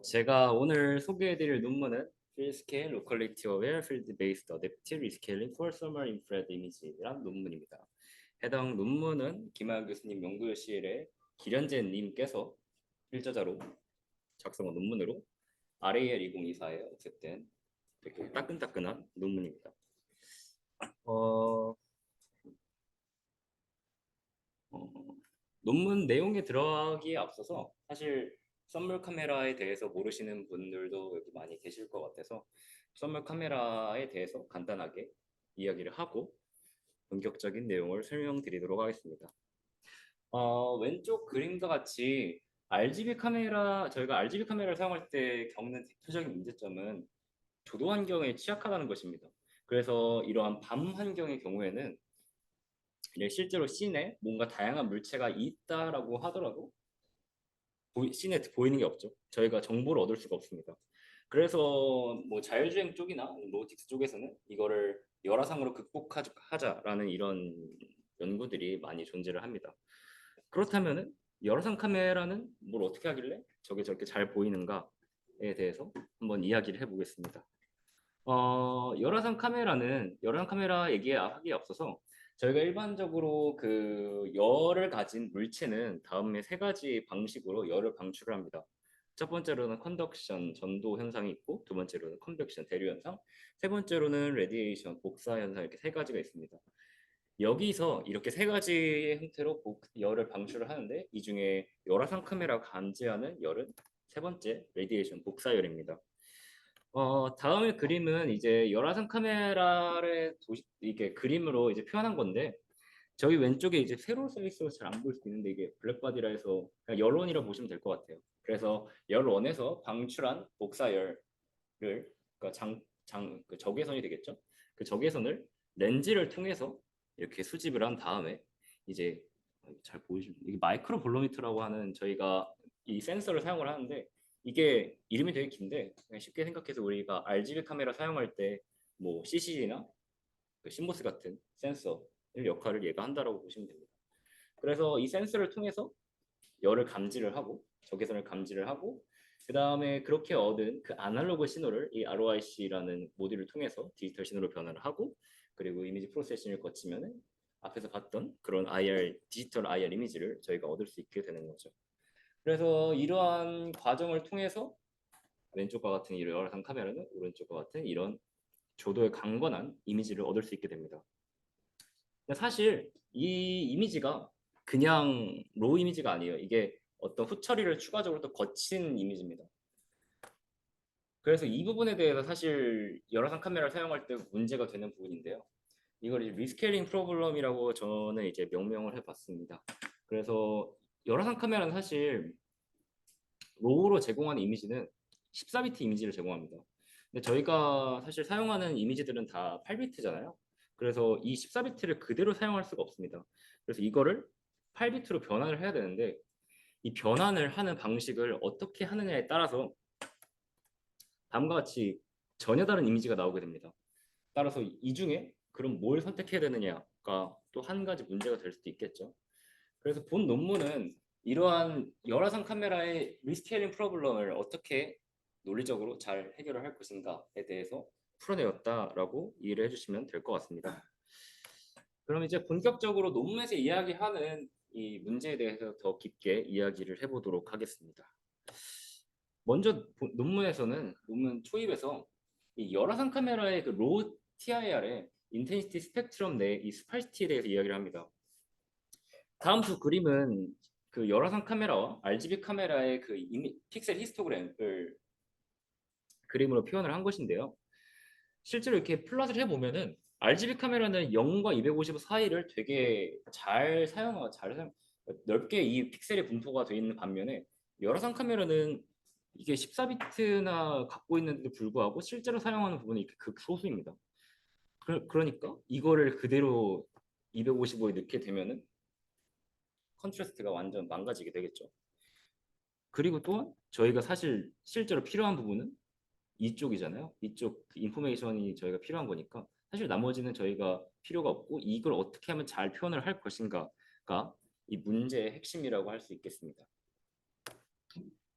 제가 오늘 소개해드릴 논문은 Field Scale Locality Aware Field Based Adaptive Rescaling for Thermal Infrared Image라는 논문입니다. 해당 논문은 김하영 교수님 연구실에 기련재 님께서 필저자로 작성한 논문으로 RAL 2024에 어쨌든 되게 따끈따끈한 논문입니다. 어, 어, 논문 내용에 들어가기에 앞서서 사실 썸물 카메라에 대해서 모르시는 분들도 여기 많이 계실 것 같아서 썸물 카메라에 대해서 간단하게 이야기를 하고 본격적인 내용을 설명드리도록 하겠습니다. 왼쪽 그림과 같이 RGB 카메라, 저희가 RGB 카메라를 사용할 때 겪는 대표적인 문제점은 조도 환경에 취약하다는 것입니다. 그래서 이러한 밤 환경의 경우에는 실제로 씬에 뭔가 다양한 물체가 있다라고 하더라도 씬에 보이는 게 없죠. 저희가 정보를 얻을 수가 없습니다. 그래서 뭐 자율주행 쪽이나 로보틱스 쪽에서는 이거를 열화상으로 극복하자라는 이런 연구들이 많이 존재를 합니다. 그렇다면은 열화상 카메라는 뭘 어떻게 하길래 저게 저렇게 잘 보이는가에 대해서 한번 이야기를 해보겠습니다. 열화상 카메라 얘기하기에 앞서서 저희가 일반적으로 그 열을 가진 물체는 다음에 세 가지 방식으로 열을 방출을 합니다. 첫 번째로는 컨덕션, 전도 현상이 있고, 두 번째로는 컨벡션, 대류 현상, 세 번째로는 레디에이션, 복사 현상 이렇게 세 가지가 있습니다. 여기서 이렇게 세 가지 형태로 열을 방출을 하는데 이 중에 열화상 카메라가 감지하는 열은 세 번째 레디에이션, 복사열입니다. 다음의 그림은 이제 열화상 카메라를 이게 그림으로 이제 표현한 건데 저희 왼쪽에 이제 세로 써 있어서 잘 안 보일 수 있는데 이게 블랙바디라 해서 그냥 열원이라 보시면 될 것 같아요. 그래서 열원에서 방출한 복사열을 그러니까 그 적외선이 되겠죠. 그 적외선을 렌즈를 통해서 이렇게 수집을 한 다음에 이제 잘 보이시면 이게 마이크로 볼로미터라고 하는 저희가 이 센서를 사용을 하는데 이게 이름이 되게 긴데 그냥 쉽게 생각해서 우리가 RGB 카메라 사용할 때 뭐 CCD나 그 심보스 같은 센서 역할을 얘가 한다라고 보시면 됩니다. 그래서 이 센서를 통해서 열을 감지를 하고 적외선을 감지를 하고 그 다음에 그렇게 얻은 그 아날로그 신호를 이 ROIC라는 모듈을 통해서 디지털 신호로 변화를 하고 그리고 이미지 프로세싱을 거치면은 앞에서 봤던 그런 디지털 IR 이미지를 저희가 얻을 수 있게 되는 거죠. 그래서 이러한 과정을 통해서 왼쪽과 같은 이런 열화상 카메라는 오른쪽과 같은 이런 조도에 강건한 이미지를 얻을 수 있게 됩니다. 사실 이 이미지가 그냥 로우 이미지가 아니에요. 이게 어떤 후처리를 추가적으로 또 거친 이미지입니다. 그래서 이 부분에 대해서 사실 열화상 카메라를 사용할 때 문제가 되는 부분인데요. 이걸 리스케일링 프로블럼이라고 저는 이제 명명을 해봤습니다. 그래서 열화상 카메라는 사실 로우로 제공하는 이미지는 14비트 이미지를 제공합니다. 근데 저희가 사실 사용하는 이미지들은 다 8비트잖아요. 그래서 이 14비트를 그대로 사용할 수가 없습니다. 그래서 이거를 8비트로 변환을 해야 되는데 이 변환을 하는 방식을 어떻게 하느냐에 따라서 다음과 같이 전혀 다른 이미지가 나오게 됩니다. 따라서 이 중에 그럼 뭘 선택해야 되느냐가 또 한 가지 문제가 될 수도 있겠죠. 그래서 본 논문은 이러한 열화상 카메라의 리스케일링 프로블럼을 어떻게 논리적으로 잘 해결을 할 것인가에 대해서 풀어내었다라고 이해를 해주시면 될 것 같습니다. 그럼 이제 본격적으로 논문에서 이야기하는 이 문제에 대해서 더 깊게 이야기를 해보도록 하겠습니다. 먼저 논문에서는 논문 초입에서 이 열화상 카메라의 그 로우 TIR의 인텐시티 스펙트럼 내 이 스파이시티에 대해서 이야기를 합니다. 다음 두 그림은 그 열화상 카메라와 RGB 카메라의 그 픽셀 히스토그램을 그림으로 표현을 한 것인데요. 실제로 이렇게 플롯을 해보면은 RGB 카메라는 0과 255 사이를 되게 넓게 이 픽셀의 분포가 되어 있는 반면에 열화상 카메라는 이게 14비트나 갖고 있는데도 불구하고 실제로 사용하는 부분이 이렇게 극소수입니다. 그러니까 이거를 그대로 255에 넣게 되면은 컨트라스트가 완전 망가지게 되겠죠. 그리고 또한 저희가 사실 실제로 필요한 부분은 이쪽이잖아요. 이쪽 인포메이션이 저희가 필요한 거니까 사실 나머지는 저희가 필요가 없고 이걸 어떻게 하면 잘 표현을 할 것인가가 이 문제의 핵심이라고 할 수 있겠습니다.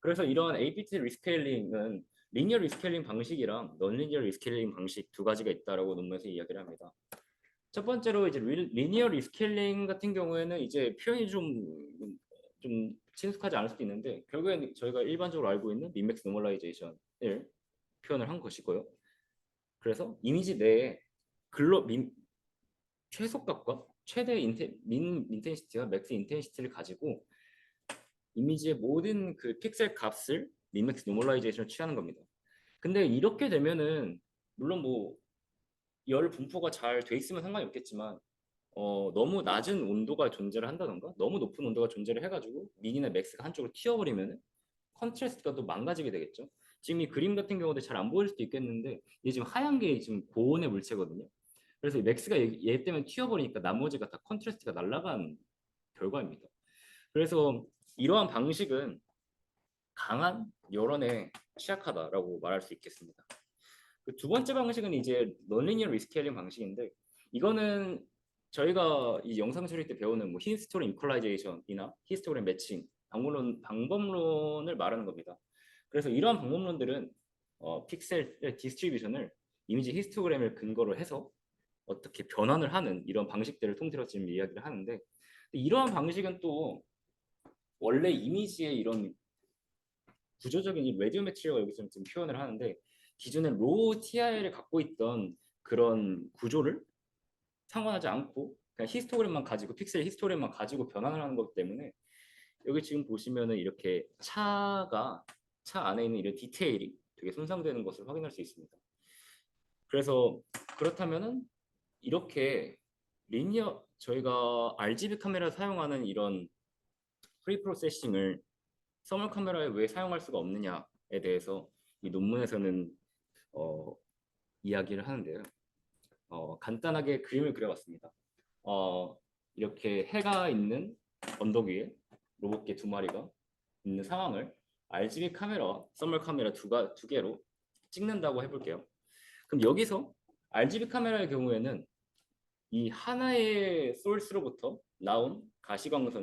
그래서 이런 APT 리스케일링은 리니어 리스케일링 방식이랑 넌리니어 리스케일링 방식 두 가지가 있다라고 논문에서 이야기를 합니다. 첫 번째로 이제 리니어 리스케일링 같은 경우에는 이제 표현이 좀 친숙하지 않을 수도 있는데 결국에는 저희가 일반적으로 알고 있는 민맥스 노멀라이제이션을 표현을 한 것이고요. 그래서 이미지 내에 최소값과 최대 민 인텐시티와 맥스 인텐시티를 가지고 이미지의 모든 그 픽셀 값을 민맥스 노멀라이제이션을 취하는 겁니다. 근데 이렇게 되면은 물론 뭐 열 분포가 잘 돼 있으면 상관이 없겠지만 너무 낮은 온도가 존재를 한다던가 너무 높은 온도가 존재를 해가지고 민이나 맥스가 한쪽으로 튀어버리면은 컨트라스트가 또 망가지게 되겠죠. 지금 이 그림 같은 경우도 잘 안 보일 수도 있겠는데 이게 지금 하얀 게 지금 고온의 물체거든요. 그래서 이 맥스가 얘 때문에 튀어버리니까 나머지가 다 컨트라스트가 날아간 결과입니다. 그래서 이러한 방식은 강한 열원에 취약하다라고 말할 수 있겠습니다. 그 두 번째 방식은 이제 넌리니어 리스케일링 방식인데 이거는 저희가 이 영상 처리 때 배우는 뭐 히스토그램 이퀄라이제이션이나 히스토그램 매칭 방법론을 말하는 겁니다. 그래서 이러한 방법론들은 픽셀의 디스트리뷰션을 이미지 히스토그램을 근거로 해서 어떻게 변환을 하는 이런 방식들을 통틀어 지금 이야기를 하는데 이러한 방식은 또 원래 이미지의 이런 구조적인 이 레디오메트리가 여기서 지금 표현을 하는데 기존의 로우 TI를 갖고 있던 그런 구조를 상환하지 않고 그냥 히스토그램만 가지고 픽셀 히스토그램만 가지고 변환을 하는 거기 때문에 여기 지금 보시면은 이렇게 차 안에 있는 이런 디테일이 되게 손상되는 것을 확인할 수 있습니다. 그래서 그렇다면은 이렇게 리니어 저희가 RGB 카메라 사용하는 이런 프리 프로세싱을 서멀 카메라에 왜 사용할 수가 없느냐에 대해서 이 논문에서는 어, 이야기를 하는데요. 간단하게 그림을 그려봤습니다. 어, 이렇게 해가 있는 언덕 위에 로봇개 두 마리가 있는 상황을 RGB 카메라와 서멀 카메라 두 개로 찍는다고 해볼게요. 그럼 여기서 RGB 카메라의 경우에는 이 하나의 소스로부터 나온 가시광선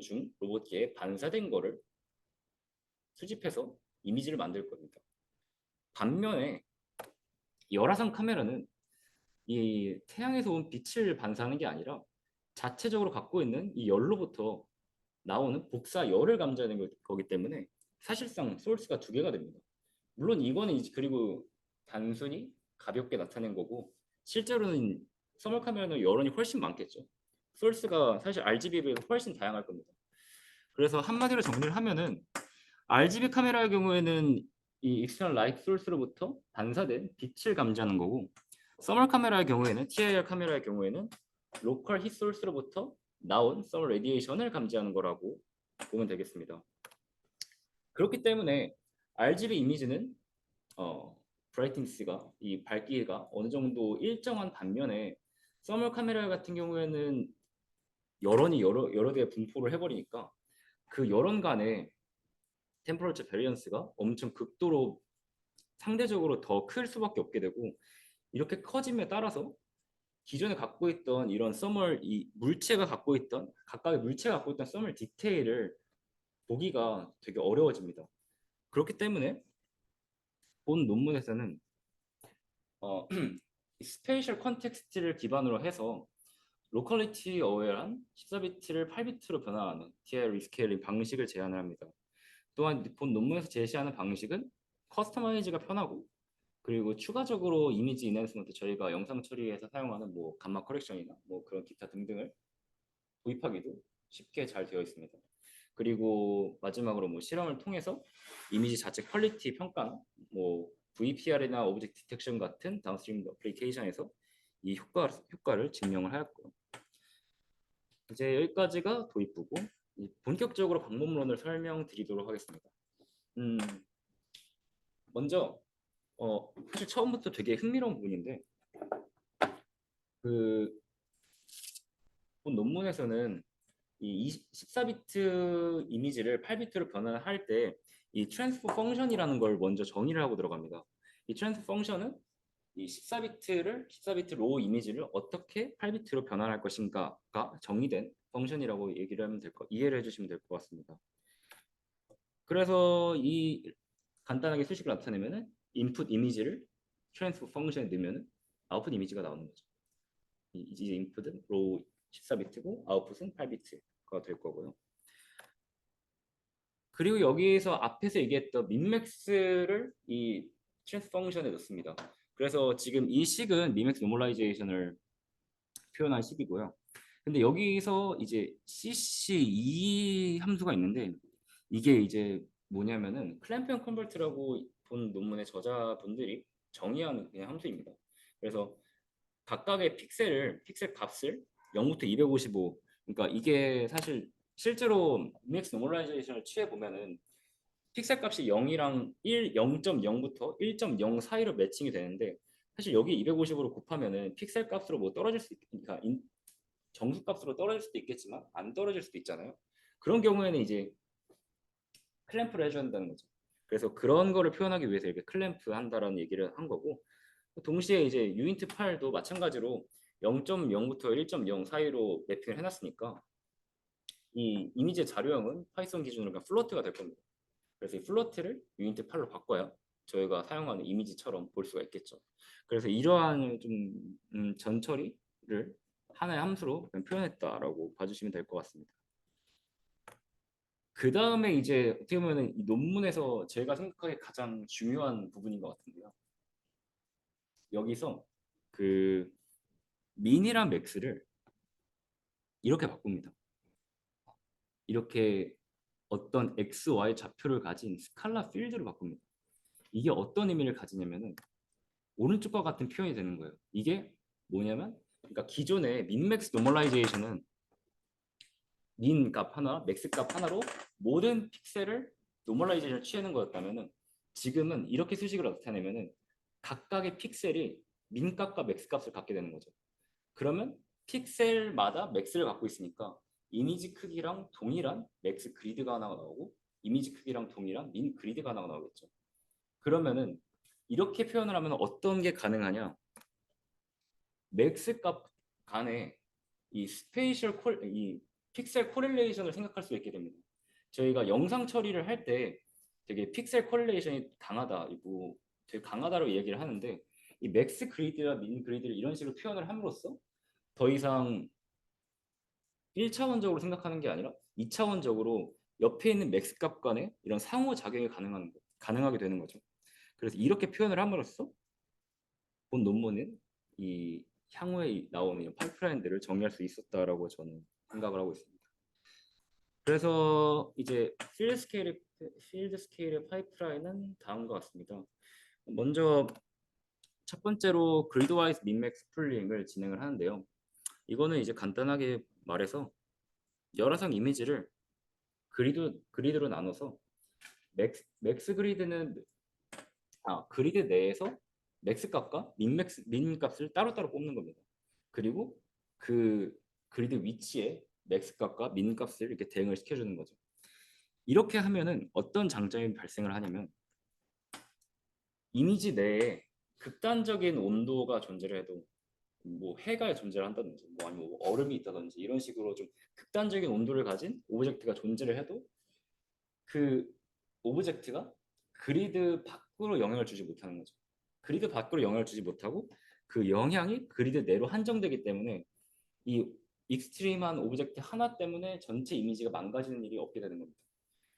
중 로봇계에 반사된 거를 수집해서 이미지를 만들 겁니다. 반면에 열화상 카메라는 이 태양에서 온 빛을 반사하는 게 아니라 자체적으로 갖고 있는 이 열로부터 나오는 복사 열을 감지하는 거기 때문에 사실상 소스가 두 개가 됩니다. 물론 이거는 그리고 단순히 가볍게 나타낸 거고 실제로는 서멀 카메라는 열원이 훨씬 많겠죠. 소스가 사실 RGB에 비해서 훨씬 다양할 겁니다. 그래서 한마디로 정리를 하면은 RGB 카메라의 경우에는 이 익스터널 라이트 소스로부터 반사된 빛을 감지하는 거고 서멀 카메라의 경우에는 TIR 카메라의 경우에는 로컬 힛 소스로부터 나온 서멀 레디에이션을 감지하는 거라고 보면 되겠습니다. 그렇기 때문에 RGB 이미지는 브라이트니스가 이 밝기가 어느 정도 일정한 반면에 서멀 카메라 같은 경우에는 열원이 여러 개의 분포를 해버리니까 그 열원 간의 템퍼러처 베리언스가 엄청 극도로 상대적으로 더 클 수밖에 없게 되고 이렇게 커짐에 따라서 기존에 갖고 있던 이런 서멀 이 물체가 갖고 있던 각각의 물체가 갖고 있던 서멀 디테일을 보기가 되게 어려워집니다. 그렇기 때문에 본 논문에서는 스페이셜 컨텍스트를 기반으로 해서 로컬리티 어웨어한 14비트를 8비트로 변화하는 TI 리스케일링 방식을 제안을 합니다. 또한 본 논문에서 제시하는 방식은 커스터마이즈가 편하고 그리고 추가적으로 이미지 인핸스먼트 저희가 영상 처리에서 사용하는 뭐 감마 커렉션이나 뭐 그런 기타 등등을 도입하기도 쉽게 잘 되어 있습니다. 그리고 마지막으로 뭐 실험을 통해서 이미지 자체 퀄리티 평가나 뭐 VPR이나 오브젝트 디텍션 같은 다운스트림 어플리케이션에서 이 효과를 증명을 하였고요. 이제 여기까지가 도입부고 본격적으로 방법론을 설명드리도록 하겠습니다. 먼저 사실 처음부터 되게 흥미로운 부분인데 그 본 논문에서는 이 14비트 이미지를 8비트로 변환할 때 이 트랜스포 펑션이라는 걸 먼저 정의를 하고 들어갑니다. 이 트랜스포 펑션은 이 14비트 로우 이미지를 어떻게 8비트로 변환할 것인가가 정의된 펑션이라고 얘기를 하면 이해를 해주시면 될 것 같습니다. 그래서 이 간단하게 수식을 나타내면은 인풋 이미지를 트랜스포 펑션에 넣으면은 아웃풋 이미지가 나오는 거죠. 이제 인풋은 로우 14비트고 아웃풋은 8비트가 될 거고요. 그리고 여기에서 앞에서 얘기했던 민맥스를 이 트랜스 펑션에 넣습니다. 그래서 지금 이 식은 민맥스 노멀라이제이션을 표현한 식이고요. 근데 여기서 이제 cc2 함수가 있는데 이게 이제 뭐냐면은 클램피언 컨버트라고 본 논문의 저자분들이 정의한 그냥 함수입니다. 그래서 각각의 픽셀 값을 0부터 255, 그러니까 이게 사실 실제로 MX 노멀라이제이션을 취해 보면은 픽셀 값이 0이랑 0.0부터 1.0 사이로 매칭이 되는데 사실 여기 250으로 곱하면은 픽셀 값으로 뭐 떨어질 수 그러니까 정수 값으로 떨어질 수도 있겠지만 안 떨어질 수도 있잖아요. 그런 경우에는 이제 클램프를 해줘야 한다는 거죠. 그래서 그런 거를 표현하기 위해서 이렇게 클램프 한다라는 얘기를 한 거고, 동시에 이제 유인트 8도 마찬가지로 0.0부터 1.0 사이로 매핑을 해놨으니까 이 이미지 자료형은 파이썬 기준으로 그냥 플로트가 될 겁니다. 그래서 이 플로트를 유인트 8로 바꿔야 저희가 사용하는 이미지처럼 볼 수가 있겠죠. 그래서 이러한 좀 전처리를 하나의 함수로 표현했다라고 봐주시면 될 것 같습니다. 그 다음에 이제 어떻게 보면 이 논문에서 제가 생각하기에 가장 중요한 부분인 것 같은데요. 여기서 그 민이랑 맥스를 이렇게 바꿉니다. 이렇게 어떤 x, y 좌표를 가진 스칼라 필드로 바꿉니다. 이게 어떤 의미를 가지냐면은 오른쪽과 같은 표현이 되는 거예요. 이게 뭐냐면 그러니까 기존의 민맥스 노멀라이제이션은 민 값 하나, 맥스 값 하나로 모든 픽셀을 노멀라이제이션을 취하는 거였다면은 지금은 이렇게 수식을 나타내면은 각각의 픽셀이 민 값과 맥스 값을 갖게 되는 거죠. 그러면 픽셀마다 맥스를 갖고 있으니까 이미지 크기랑 동일한 맥스 그리드가 하나가 나오고 이미지 크기랑 동일한 민 그리드가 하나가 나오겠죠. 그러면은 이렇게 표현을 하면 어떤 게 가능하냐? 맥스 값 간에 이 픽셀 코릴레이션을 생각할 수 있게 됩니다. 저희가 영상 처리를 할 때 되게 픽셀 코릴레이션이 강하다, 뭐 되게 강하다고 얘기를 하는데 이 맥스 그리드와 민 그리드를 이런 식으로 표현을 함으로써 더 이상 1차원적으로 생각하는 게 아니라 2차원적으로 옆에 있는 맥스 값 간에 이런 상호작용이 가능하게 되는 거죠. 그래서 이렇게 표현을 함으로써 본 논문은 이 향후에 나오는 파이프라인들을 정리할 수 있었다라고 저는 생각을 하고 있습니다. 그래서 이제 필드 스케일의 파이프라인은 다음과 같습니다. 먼저 첫 번째로 그리드와이즈 민맥스 풀링을 진행을 하는데요. 이거는 이제 간단하게 말해서 여러 성 이미지를 그리드로 나눠서 맥스 그리드는 그리드 내에서 맥스 값과 민 값을 따로따로 뽑는 겁니다. 그리고 그 그리드 위치에 맥스 값과 민 값을 이렇게 대응을 시켜주는 거죠. 이렇게 하면은 어떤 장점이 발생을 하냐면 이미지 내에 극단적인 온도가 존재를 해도 뭐 해가 존재를 한다든지 뭐 아니면 뭐 얼음이 있다든지 이런 식으로 좀 극단적인 온도를 가진 오브젝트가 존재를 해도 그 오브젝트가 그리드 밖으로 영향을 주지 못하는 거죠. 그리드 밖으로 영향을 주지 못하고 그 영향이 그리드 내로 한정되기 때문에 이 익스트림한 오브젝트 하나 때문에 전체 이미지가 망가지는 일이 없게 되는 겁니다.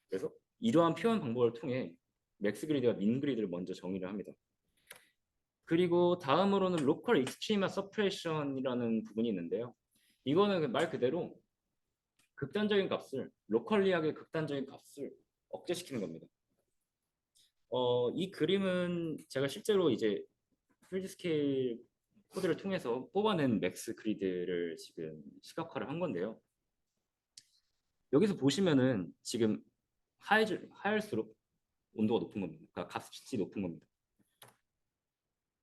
그래서 이러한 표현 방법을 통해 맥스 그리드와 민 그리드를 먼저 정의를 합니다. 그리고 다음으로는 로컬 익스트리마 서프레션이라는 부분이 있는데요. 이거는 말 그대로 극단적인 값을 로컬리하게 극단적인 값을 억제시키는 겁니다. 이 그림은 제가 실제로 이제 필드 스케일 코드를 통해서 뽑아낸 맥스 그리드를 지금 시각화를 한 건데요. 여기서 보시면은 지금 하얄수록 온도가 높은 겁니다. 그러니까 값이 높은 겁니다.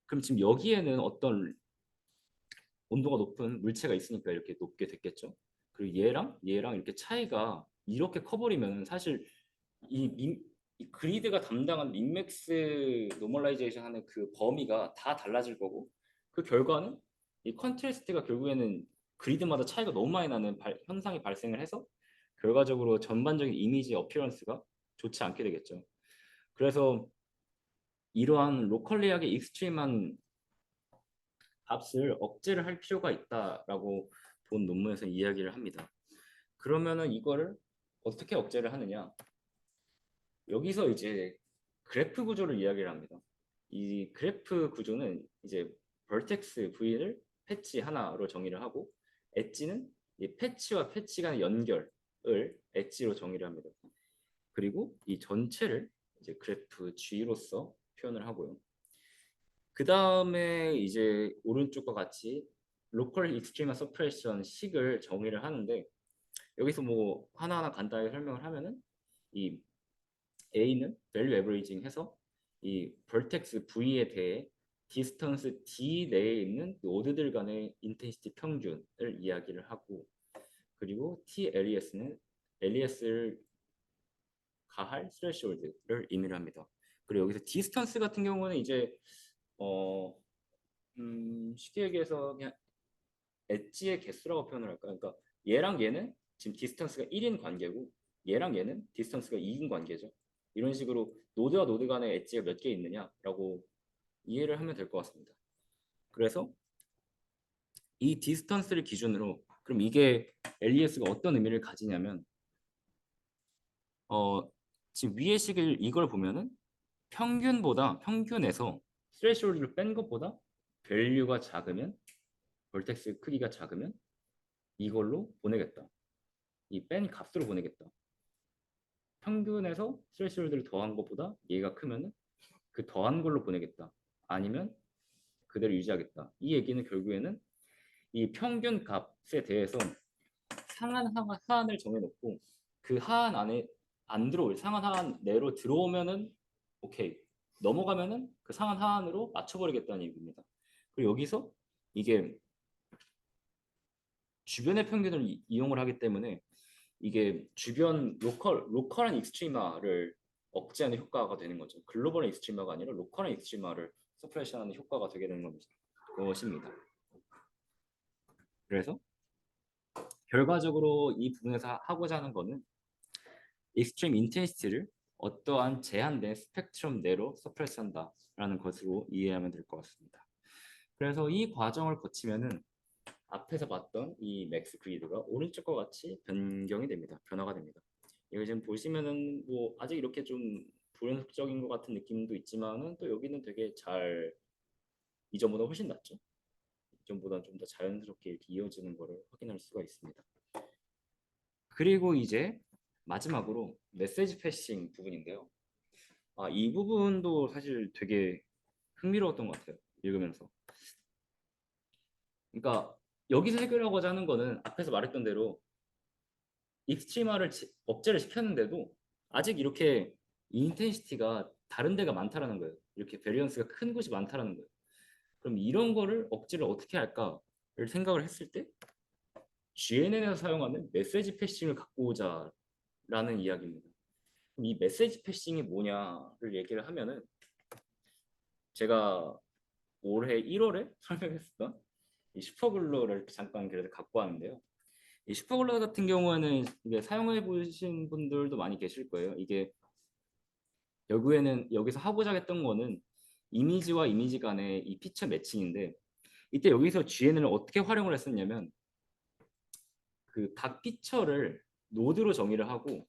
그럼 지금 여기에는 어떤 온도가 높은 물체가 있으니까 이렇게 높게 됐겠죠. 그리고 얘랑 이렇게 차이가 이렇게 커버리면 사실 이 그리드가 담당한 민맥스 노멀라이제이션 하는 그 범위가 다 달라질 거고 그 결과는 이 컨트레스트가 결국에는 그리드마다 차이가 너무 많이 나는 현상이 발생을 해서 결과적으로 전반적인 이미지 어피런스가 좋지 않게 되겠죠. 그래서 이러한 로컬리하게 익스트림한 값을 억제를 할 필요가 있다라고 본 논문에서 이야기를 합니다. 그러면은 이거를 어떻게 억제를 하느냐? 여기서 이제 그래프 구조를 이야기를 합니다. 이 그래프 구조는 이제 vertex v를 패치 하나로 정의를 하고 엣지는 이 패치와 패치 간의 연결을 엣지로 정의를 합니다. 그리고 이 전체를 이제 그래프 G로서 표현을 하고요. 그 다음에 이제 오른쪽과 같이 로컬 익스트리마 서프레션 식을 정의를 하는데 여기서 뭐 하나하나 간단하게 설명을 하면은 이 A는 value averaging 해서 이 vertex V에 대해 디스턴스 D 내에 있는 노드들 간의 인텐시티 평균을 이야기를 하고 그리고 T LES는 LES를 가할 스레시홀드를 의미를 합니다. 그리고 여기서 디스턴스 같은 경우는 이제 어, 쉽게 얘기해서 그냥 엣지의 개수라고 표현을 할까요? 그러니까 얘랑 얘는 지금 디스턴스가 1인 관계고 얘랑 얘는 디스턴스가 2인 관계죠. 이런 식으로 노드와 노드 간의 엣지가 몇 개 있느냐라고 이해를 하면 될 것 같습니다. 그래서 이 디스턴스를 기준으로 그럼 이게 LES가 어떤 의미를 가지냐면 어, 지금 위의 식을 이걸 보면은 평균에서 스레시홀드를 뺀 것보다 밸류가 작으면 벌텍스 크기가 작으면 이걸로 보내겠다. 이 뺀 값으로 보내겠다. 평균에서 스레시홀드를 더한 것보다 얘가 크면은 그 더한 걸로 보내겠다. 아니면 그대로 유지하겠다. 이 얘기는 결국에는 이 평균 값에 대해서 하한을 정해놓고 그 하한 안에 안 들어올 상한 하한 내로 들어오면은 오케이 넘어가면은 그 상한 하한으로 맞춰버리겠다는 얘기입니다. 그리고 여기서 이게 주변의 평균을 이용을 하기 때문에 이게 주변 로컬한 익스트리마를 억제하는 효과가 되는 거죠. 글로벌한 익스트리마가 아니라 로컬한 익스트리마를 서프레션하는 효과가 되게 되는 것입니다. 그래서 결과적으로 이 부분에서 하고자 하는 거는 익스트림 인텐시티를 어떠한 제한된 스펙트럼 내로 서프레스한다라는 것으로 이해하면 될 것 같습니다. 그래서 이 과정을 거치면은 앞에서 봤던 이 맥스 그리드가 오른쪽과 같이 변경이 됩니다. 변화가 됩니다. 이거 지금 보시면은 뭐 아직 이렇게 좀 불연속적인 것 같은 느낌도 있지만은 또 여기는 되게 잘 이전보다 훨씬 낫죠. 이전보다 좀 더 자연스럽게 이렇게 이어지는 것을 확인할 수가 있습니다. 그리고 이제 마지막으로 메시지 패싱 부분인데요. 이 부분도 사실 되게 흥미로웠던 것 같아요. 읽으면서. 그러니까 여기서 해결하고자 하는 거는 앞에서 말했던 대로 익스트리마를 억제를 시켰는데도 아직 이렇게 인텐시티가 다른 데가 많다라는 거예요. 이렇게 베리언스가 큰 곳이 많다라는 거예요. 그럼 이런 거를 억제를 어떻게 할까를 생각을 했을 때 GNN에서 사용하는 메시지 패싱을 갖고 오자라는 이야기입니다. 그럼 이 메시지 패싱이 뭐냐를 얘기를 하면은 제가 올해 1월에 설명했었던 이 슈퍼글루를 잠깐 그래도 갖고 왔는데요. 이 슈퍼글루 같은 경우에는 이게 사용해 보신 분들도 많이 계실 거예요. 이게 결국에는 여기서 하고자 했던 거는 이미지와 이미지 간의 이 피처 매칭인데 이때 여기서 GN을 어떻게 활용을 했었냐면 그 각 피처를 노드로 정의를 하고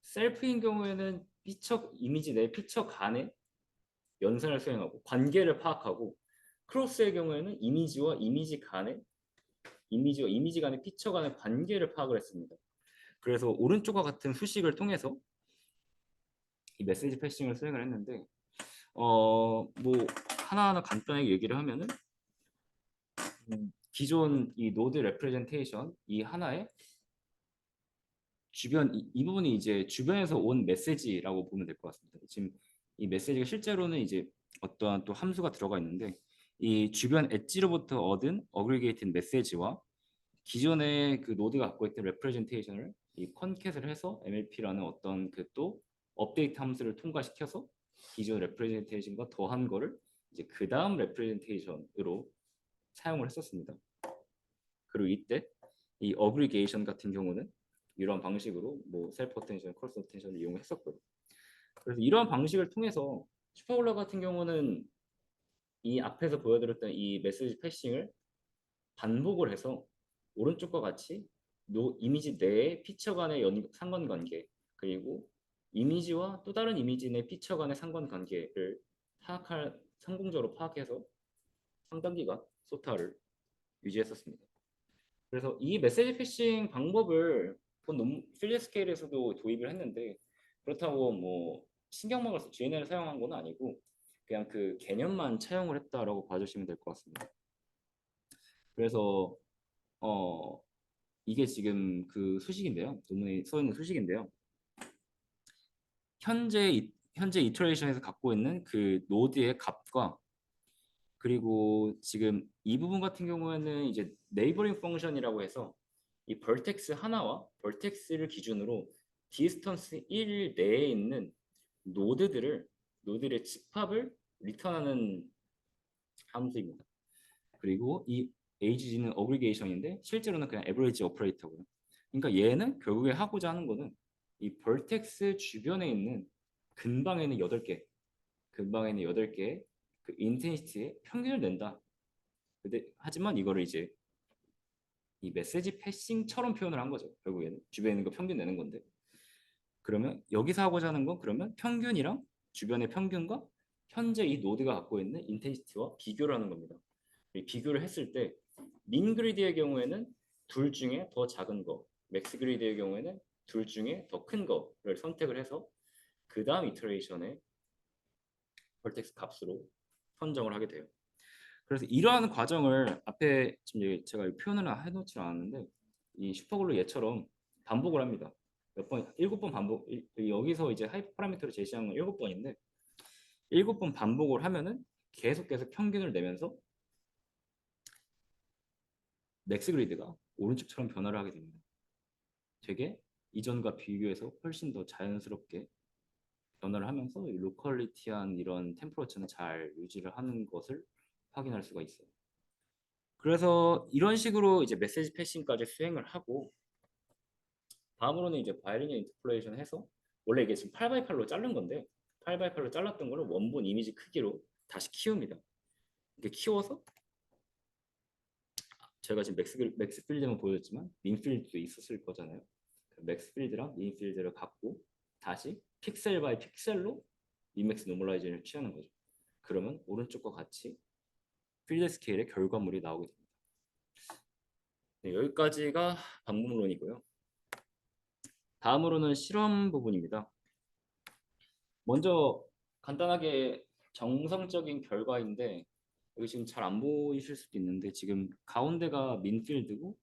셀프인 경우에는 피처 이미지 내 피처 간의 연산을 수행하고 관계를 파악하고 크로스의 경우에는 이미지와 이미지 간의 피처 간의 관계를 파악을 했습니다. 그래서 오른쪽과 같은 수식을 통해서 이 메시지 패싱을 수행을 했는데 뭐 하나하나 간단하게 얘기를 하면은 기존 이 노드 레프레젠테이션 이 하나의 주변 이 부분이 이제 주변에서 온 메시지라고 보면 될 것 같습니다. 지금 이 메시지가 실제로는 이제 어떠한 또 함수가 들어가 있는데 이 주변 엣지로부터 얻은 어그리게이트 메시지와 기존의 그 노드가 갖고 있던 레프레젠테이션을 이 컨캣을 해서 MLP라는 어떤 그 또 업데이트 함수를 통과시켜서 기존 레프레젠테이션과 더한 거를 이제 그 다음 레프레젠테이션으로 사용을 했었습니다. 그리고 이때 이 어그리게이션 같은 경우는 이런 방식으로 뭐 셀프 어텐션, 크로스 어텐션을 이용했었고요. 그래서 이러한 방식을 통해서 슈퍼블럭 같은 경우는 이 앞에서 보여드렸던 이 메시지 패싱을 반복을 해서 오른쪽과 같이 이미지 내의 피처 간의 상관관계, 그리고 이미지와 또 다른 이미지 내 피처 간의 상관관계를 성공적으로 파악해서 상당 기간 소타를 유지했었습니다. 그래서 이 메시지 패싱 방법을 본 필드 스케일에서도 도입을 했는데, 그렇다고 뭐 신경막을 GNL을 사용한 건 아니고 그냥 그 개념만 차용을 했다라고 봐주시면 될 것 같습니다. 그래서 어 이게 지금 그 수식인데요. 논문에 써 있는 수식인데요. 현재 이터레이션에서 갖고 있는 그 노드의 값과, 그리고 지금 이 부분 같은 경우에는 이제 네이버링 펑션이라고 해서 이 벌텍스 하나와 벌텍스를 기준으로 디스턴스 1 내에 있는 노드의 집합을 리턴하는 함수입니다. 그리고 이 AGG는 어그리게이션인데 실제로는 그냥 에버리지 오퍼레이터고요. 그러니까 얘는 결국에 하고자 하는 거는 이 벌텍스 주변에 있는 근방에는 8개, 근방에는 8개의 그 인텐시티의 평균을 낸다. 근데 하지만 이거를 이제 이 메시지 패싱처럼 표현을 한 거죠. 결국에는 주변에 있는 거 평균 내는 건데, 그러면 여기서 하고자 하는 건 그러면 평균이랑 주변의 평균과 현재 이 노드가 갖고 있는 인텐시티와 비교를 하는 겁니다. 비교를 했을 때 민 그리드의 경우에는 둘 중에 더 작은 거, 맥스 그리드의 경우에는 둘 중에 더 큰 거를 선택을 해서 그 다음 이터레이션에 벌텍스 값으로 선정을 하게 돼요. 그래서 이러한 과정을 앞에 지금 제가 표현을 해놓지 않았는데 이 슈퍼글루 얘처럼 반복을 합니다. 몇 번, 7번 반복. 여기서 이제 하이퍼 파라미터를 제시한 건 7번인데 7번 반복을 하면은 계속 평균을 내면서 맥스 그리드가 오른쪽처럼 변화를 하게 됩니다. 되게 이전과 비교해서 훨씬 더 자연스럽게 변화를 하면서 로컬리티한 이런 템퍼러처는 잘 유지를 하는 것을 확인할 수가 있어요. 그래서 이런 식으로 이제 메시지 패싱까지 수행을 하고, 다음으로는 이제 바이리니어 인터폴레이션 해서, 원래 이게 지금 8x8로 자른 건데 8x8로 잘랐던 거를 원본 이미지 크기로 다시 키웁니다. 이렇게 키워서 제가 지금 맥스 필드만 보여줬지만 민 필드도 있었을 거잖아요. 맥스 필드랑 민 필드를 갖고 다시 픽셀 바이 픽셀로 이맥스 노멀라이제션을 취하는 거죠. 그러면 오른쪽과 같이 필드 스케일의 결과물이 나오게 됩니다. 네, 여기까지가 방문론이고요. 다음으로는 실험 부분입니다. 먼저 간단하게 정성적인 결과인데, 여기 지금 잘 안 보이실 수도 있는데 지금 가운데가 민필드고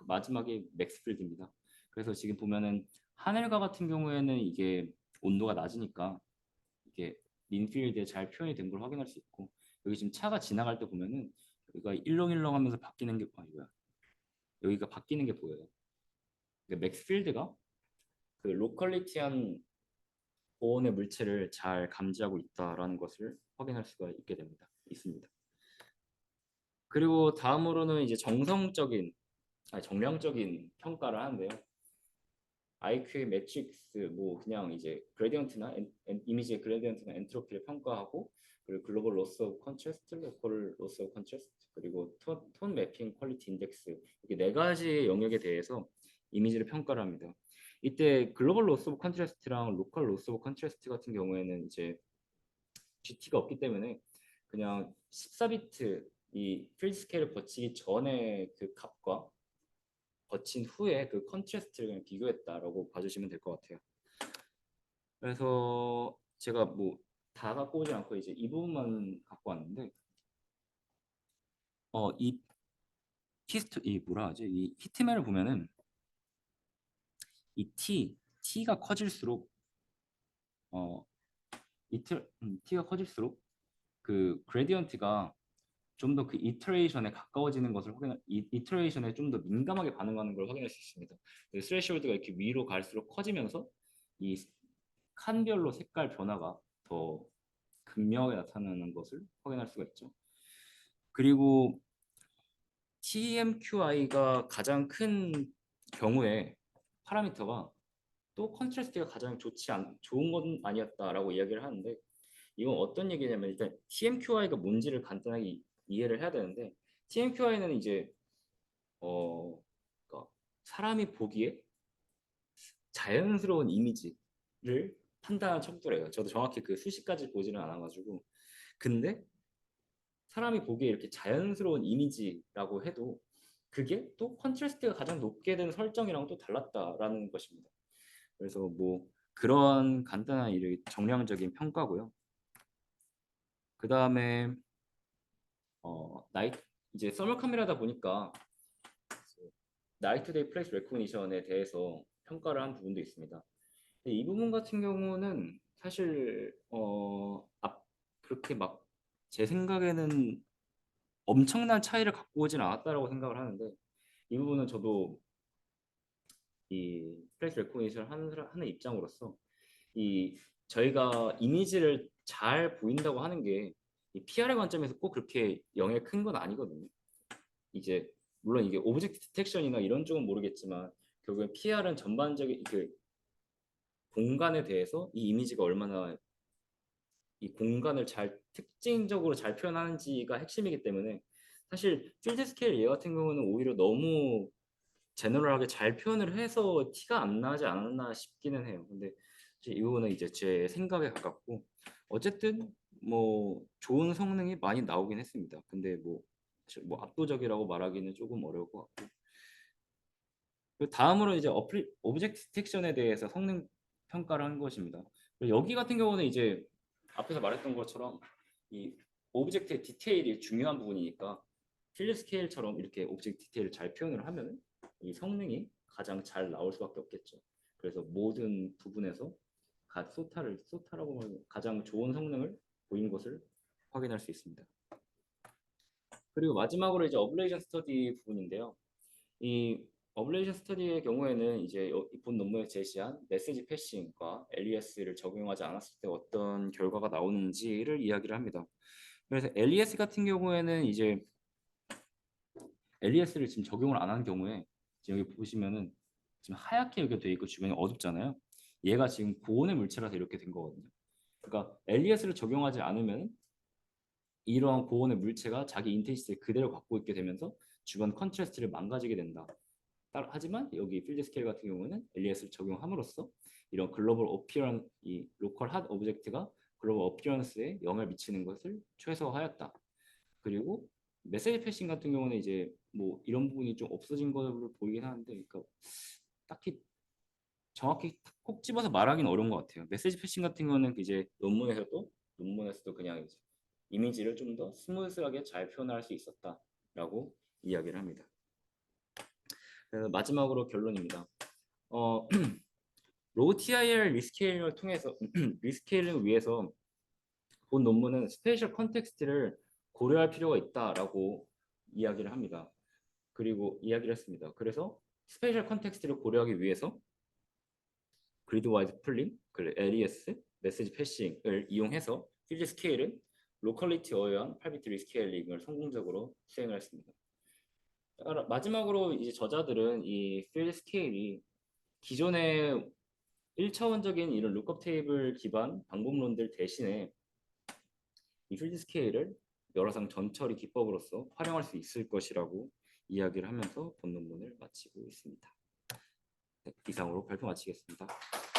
마지막에 맥스필드입니다. 그래서 지금 보면은 하늘과 같은 경우에는 이게 온도가 낮으니까 이게 민필드에 잘 표현이 된 걸 확인할 수 있고, 여기 지금 차가 지나갈 때 보면은 여기가 일렁일렁하면서 바뀌는 게 뭐야? 여기가 바뀌는 게 보여요. 그러니까 맥스필드가 그 로컬리티한 고온의 물체를 잘 감지하고 있다라는 것을 확인할 수가 있습니다. 그리고 다음으로는 이제 정량적인 평가를 하는데요. IQ의 매트릭스, 뭐 그냥 이제 그레디언트나 이미지의 그레디언트나 엔트로피를 평가하고, 그리고 글로벌 로스 오브 컨트라스트, 로컬 로스 오브 컨트라스트, 그리고 톤 매핑 퀄리티 인덱스, 이렇게 4가지 영역에 대해서 이미지를 평가를 합니다. 이때 글로벌 로스 오브 컨트라스트랑 로컬 로스 오브 컨트라스트 같은 경우에는 이제 GT가 없기 때문에 그냥 14비트 이 필드 스케일을 거치기 전에 그 값과 거친 후에 그 컨트라스트를 그냥 비교했다라고 봐주시면 될 것 같아요. 그래서 제가 뭐 다 갖고 오지 않고 이제 이 부분만 갖고 왔는데, 이 뭐라 하지? 이 히트맵을 보면은 이 T가 커질수록 어, T가 커질수록 그 그레디언트가 좀 더 그 이터레이션에 가까워지는 것을 이터레이션에 좀 더 민감하게 반응하는 걸 확인할 수 있습니다. 스레시홀드가 이렇게 위로 갈수록 커지면서 이 칸별로 색깔 변화가 더 극명하게 나타나는 것을 확인할 수가 있죠. 그리고 TMQI가 가장 큰 경우에 파라미터가 또 컨트라스트가 가장 좋은 건 아니었다라고 이야기를 하는데 이건 어떤 얘기냐면 일단 TMQI가 뭔지를 간단하게 이해를 해야 되는데 TMQI는 이제 그러니까 사람이 보기에 자연스러운 이미지를 판단한 척도래요. 저도 정확히 그 수식까지 보지는 않아가지고 근데 사람이 보기에 이렇게 자연스러운 이미지라고 해도 그게 또 컨트라스트가 가장 높게 된 설정이랑 또 달랐다라는 것입니다. 그래서 뭐 그런 간단한 정량적인 평가고요. 그 다음에 나이 이제 서머 카메라다 보니까 나이트 데이 플레이스 레코니션에 대해서 평가를 한 부분도 있습니다. 근데 이 부분 같은 경우는 사실 그렇게 막 제 생각에는 엄청난 차이를 갖고 오진 않았다라고 생각을 하는데 이 부분은 저도 이 플레이스 레코니션 하는 입장으로서 이 저희가 이미지를 잘 보인다고 하는 게 이 PR의 관점에서 꼭 그렇게 영향이 큰 건 아니거든요. 이제 물론 이게 오브젝트 디텍션이나 이런 쪽은 모르겠지만 결국엔 PR은 전반적인 그 공간에 대해서 이 이미지가 얼마나 이 공간을 특징적으로 잘 표현하는지가 핵심이기 때문에 사실 필드 스케일 얘 같은 경우는 오히려 너무 제너럴하게 잘 표현을 해서 티가 안 나지 않았나 싶기는 해요. 근데 이 부분은 이제 제 생각에 가깝고 어쨌든 뭐 좋은 성능이 많이 나오긴 했습니다. 근데 뭐 사실 뭐 압도적이라고 말하기는 조금 어려울 것 같고 그 다음으로 이제 오브젝트 디텍션에 대해서 성능 평가를 한 것입니다. 여기 같은 경우는 이제 앞에서 말했던 것처럼 이 오브젝트의 디테일이 중요한 부분이니까 필드 스케일처럼 이렇게 오브젝트 디테일을 잘 표현을 하면 이 성능이 가장 잘 나올 수밖에 없겠죠. 그래서 모든 부분에서 소타라고 하면 가장 좋은 성능을 보인 것을 확인할 수 있습니다. 그리고 마지막으로 이제 어블레이션 스터디 부분인데요. 이 어블레이션 스터디의 경우에는 이제 본 논문에 제시한 메시지 패싱과 LES를 적용하지 않았을 때 어떤 결과가 나오는지를 이야기를 합니다. 그래서 LES 같은 경우에는 이제 LES를 지금 적용을 안 한 경우에 지금 여기 보시면은 지금 하얗게 이렇게 돼 있고 주변이 어둡잖아요. 얘가 지금 고온의 물체라서 이렇게 된 거거든요. 그러니까 LES를 적용하지 않으면 이러한 고온의 물체가 자기 인텐시티를 그대로 갖고 있게 되면서 주변 컨트라스트를 망가지게 된다. 하지만 여기 필드 스케일 같은 경우는 LES를 적용함으로써 이런 글로벌 어피런 이 로컬 핫 오브젝트가 글로벌 어피런스에 영향을 미치는 것을 최소화하였다. 그리고 메시지 패싱 같은 경우는 이제 뭐 이런 부분이 좀 없어진 걸로 보이긴 하는데, 그러니까 딱히 정확히 콕 집어서 말하기는 어려운 것 같아요. 메시지 패싱 같은 경우는 이제 논문에서도 그냥 이제 이미지를 좀 더 스무스하게 잘 표현할 수 있었다라고 이야기를 합니다. 그래서 마지막으로 결론입니다. 로우 TIR 리스케일링을 통해서 리스케일링을 위해서 본 논문은 스페셜 컨텍스트를 고려할 필요가 있다라고 이야기를 합니다. 그리고 이야기를 했습니다. 그래서 스페셜 컨텍스트를 고려하기 위해서 그리드 와이드 풀링, LES, 메시지 패싱을 이용해서 필드 스케일은 로컬리티 어웨어한 8비트 리스케일링을 성공적으로 수행을 했습니다. 마지막으로 이제 저자들은 이 필드 스케일이 기존의 1차원적인 이런 룩업 테이블 기반 방법론들 대신에 이 필드 스케일을 열화상 전처리 기법으로서 활용할 수 있을 것이라고 이야기를 하면서 본 논문을 마치고 있습니다. 네, 이상으로 발표 마치겠습니다.